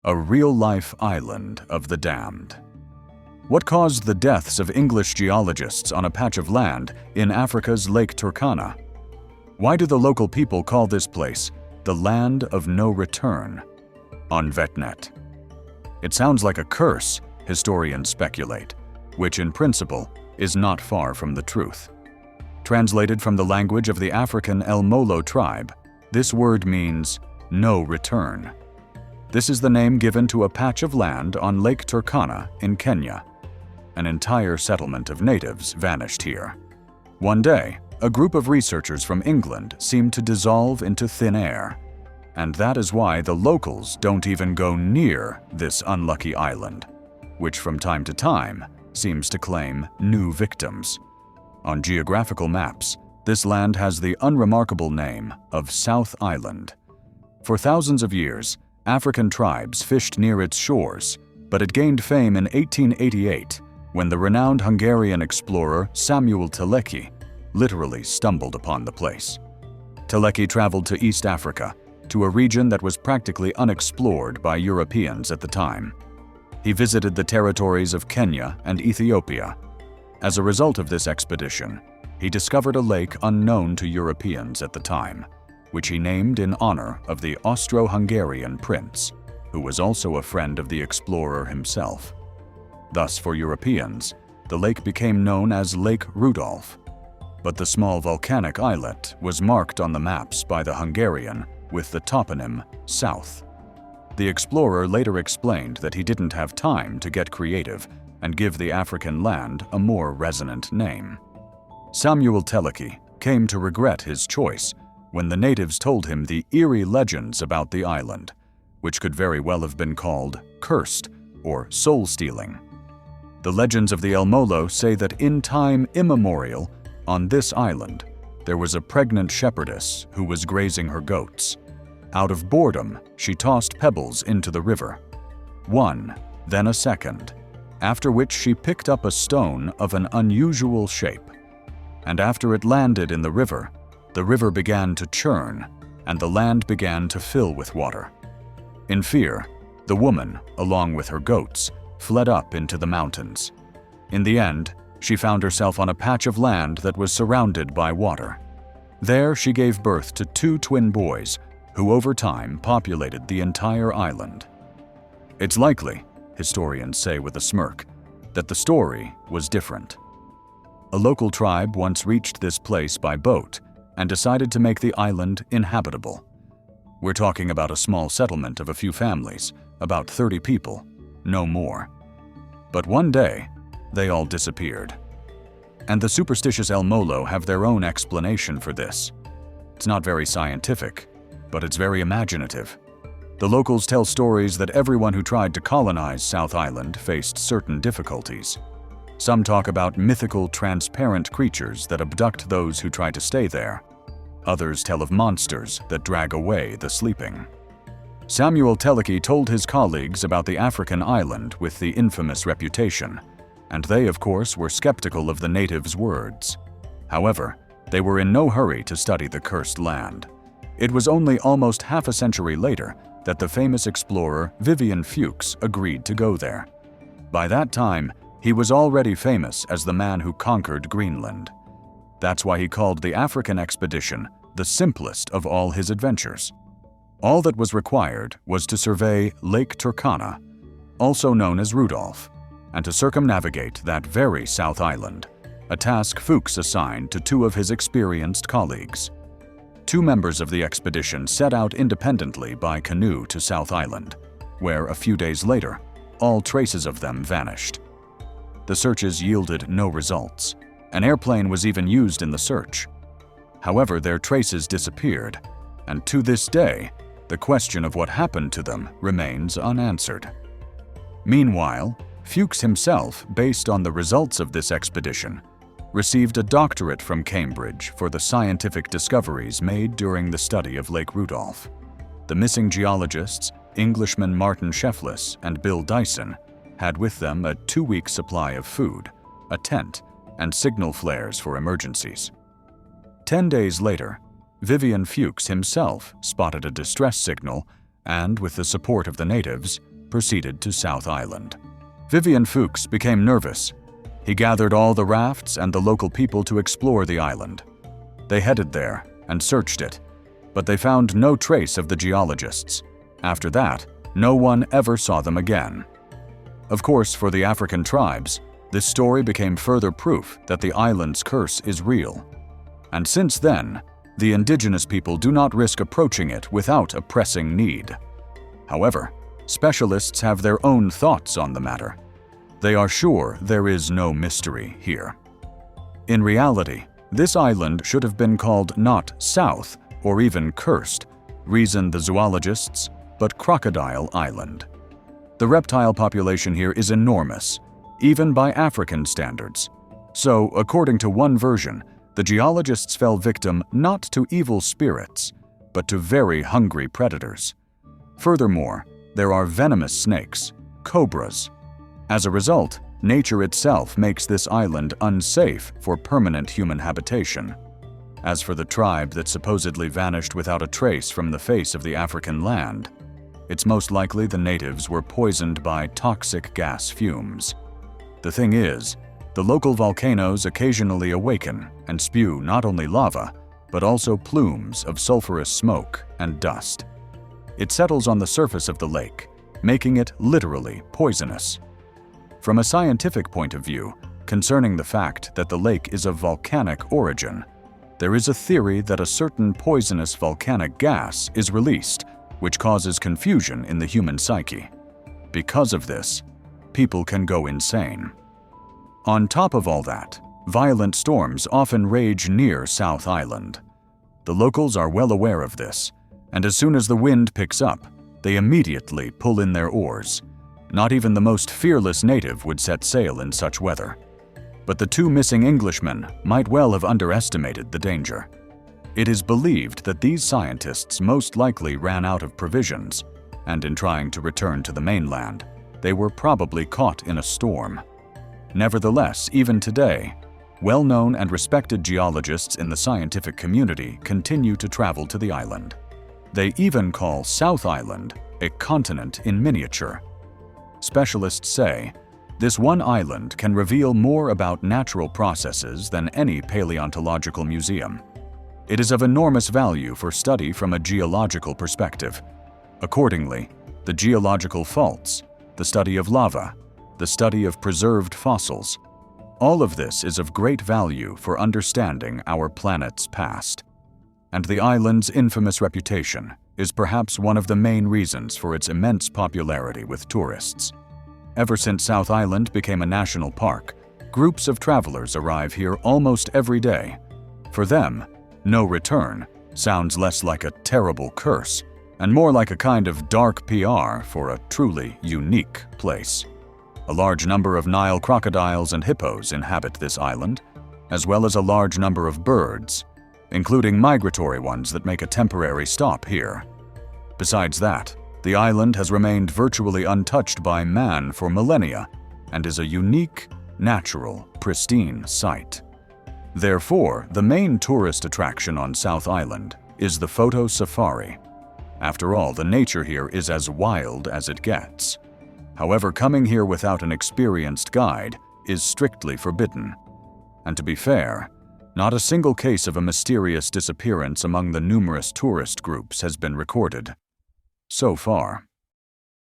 A real-life island of the damned. What caused the deaths of English geologists on a patch of land in Africa's Lake Turkana? Why do the local people call this place the land of no return? Envaitenet. It sounds like a curse, historians speculate, which in principle is not far from the truth. Translated from the language of the African El Molo tribe, this word means no return. This is the name given to a patch of land on Lake Turkana in Kenya. An entire settlement of natives vanished here. One day, a group of researchers from England seemed to dissolve into thin air, and that is why the locals don't even go near this unlucky island, which from time to time seems to claim new victims. On geographical maps, this land has the unremarkable name of South Island. For thousands of years, African tribes fished near its shores, but it gained fame in 1888 when the renowned Hungarian explorer Samuel Teleki literally stumbled upon the place. Teleki traveled to East Africa, to a region that was practically unexplored by Europeans at the time. He visited the territories of Kenya and Ethiopia. As a result of this expedition, he discovered a lake unknown to Europeans at the time, which he named in honor of the Austro-Hungarian prince, who was also a friend of the explorer himself. Thus, for Europeans, the lake became known as Lake Rudolf, but the small volcanic islet was marked on the maps by the Hungarian with the toponym South. The explorer later explained that he didn't have time to get creative and give the African land a more resonant name. Samuel Teleki came to regret his choice when the natives told him the eerie legends about the island, which could very well have been called cursed or soul-stealing. The legends of the El Molo say that in time immemorial, on this island, there was a pregnant shepherdess who was grazing her goats. Out of boredom, she tossed pebbles into the river. One, then a second, after which she picked up a stone of an unusual shape. And after it landed in the river began to churn, and the land began to fill with water. In fear, the woman, along with her goats, fled up into the mountains. In the end, she found herself on a patch of land that was surrounded by water. There she gave birth to 2 twin boys, who over time populated the entire island. It's likely, historians say with a smirk, that the story was different. A local tribe once reached this place by boat and decided to make the island inhabitable. We're talking about a small settlement of a few families, about 30 people, no more. But one day, they all disappeared. And the superstitious El Molo have their own explanation for this. It's not very scientific, but it's very imaginative. The locals tell stories that everyone who tried to colonize South Island faced certain difficulties. Some talk about mythical, transparent creatures that abduct those who try to stay there. Others tell of monsters that drag away the sleeping. Samuel Teleki told his colleagues about the African island with the infamous reputation, and they, of course, were skeptical of the natives' words. However, they were in no hurry to study the cursed land. It was only almost half a century later that the famous explorer Vivian Fuchs agreed to go there. By that time, he was already famous as the man who conquered Greenland. That's why he called the African expedition the simplest of all his adventures. All that was required was to survey Lake Turkana, also known as Rudolf, and to circumnavigate that very South Island, a task Fuchs assigned to 2 of his experienced colleagues. 2 members of the expedition set out independently by canoe to South Island, where a few days later, all traces of them vanished. The searches yielded no results. An airplane was even used in the search. However, their traces disappeared, and to this day, the question of what happened to them remains unanswered. Meanwhile, Fuchs himself, based on the results of this expedition, received a doctorate from Cambridge for the scientific discoveries made during the study of Lake Rudolf. The missing geologists, Englishmen Martin Sheflis and Bill Dyson, had with them a 2-week supply of food, a tent, and signal flares for emergencies. 10 days later, Vivian Fuchs himself spotted a distress signal and, with the support of the natives, proceeded to South Island. Vivian Fuchs became nervous. He gathered all the rafts and the local people to explore the island. They headed there and searched it, but they found no trace of the geologists. After that, no one ever saw them again. Of course, for the African tribes, this story became further proof that the island's curse is real. And since then, the indigenous people do not risk approaching it without a pressing need. However, specialists have their own thoughts on the matter. They are sure there is no mystery here. In reality, this island should have been called not South or even cursed, reason the zoologists, but Crocodile Island. The reptile population here is enormous, even by African standards. So, according to one version, the geologists fell victim not to evil spirits, but to very hungry predators. Furthermore, there are venomous snakes, cobras. As a result, nature itself makes this island unsafe for permanent human habitation. As for the tribe that supposedly vanished without a trace from the face of the African land, it's most likely the natives were poisoned by toxic gas fumes. The thing is, the local volcanoes occasionally awaken and spew not only lava, but also plumes of sulfurous smoke and dust. It settles on the surface of the lake, making it literally poisonous. From a scientific point of view, concerning the fact that the lake is of volcanic origin, there is a theory that a certain poisonous volcanic gas is released, which causes confusion in the human psyche. Because of this, people can go insane. On top of all that, violent storms often rage near South Island. The locals are well aware of this, and as soon as the wind picks up, they immediately pull in their oars. Not even the most fearless native would set sail in such weather. But the two missing Englishmen might well have underestimated the danger. It is believed that these scientists most likely ran out of provisions, and in trying to return to the mainland, they were probably caught in a storm. Nevertheless, even today, well-known and respected geologists in the scientific community continue to travel to the island. They even call South Island a continent in miniature. Specialists say, this one island can reveal more about natural processes than any paleontological museum. It is of enormous value for study from a geological perspective. Accordingly, the geological faults, the study of lava, the study of preserved fossils, all of this is of great value for understanding our planet's past. And the island's infamous reputation is perhaps one of the main reasons for its immense popularity with tourists. Ever since South Island became a national park, groups of travelers arrive here almost every day. For them, no return sounds less like a terrible curse and more like a kind of dark PR for a truly unique place. A large number of Nile crocodiles and hippos inhabit this island, as well as a large number of birds, including migratory ones that make a temporary stop here. Besides that, the island has remained virtually untouched by man for millennia and is a unique, natural, pristine site. Therefore, the main tourist attraction on South Island is the photo safari. After all, the nature here is as wild as it gets. However, coming here without an experienced guide is strictly forbidden. And to be fair, not a single case of a mysterious disappearance among the numerous tourist groups has been recorded so far.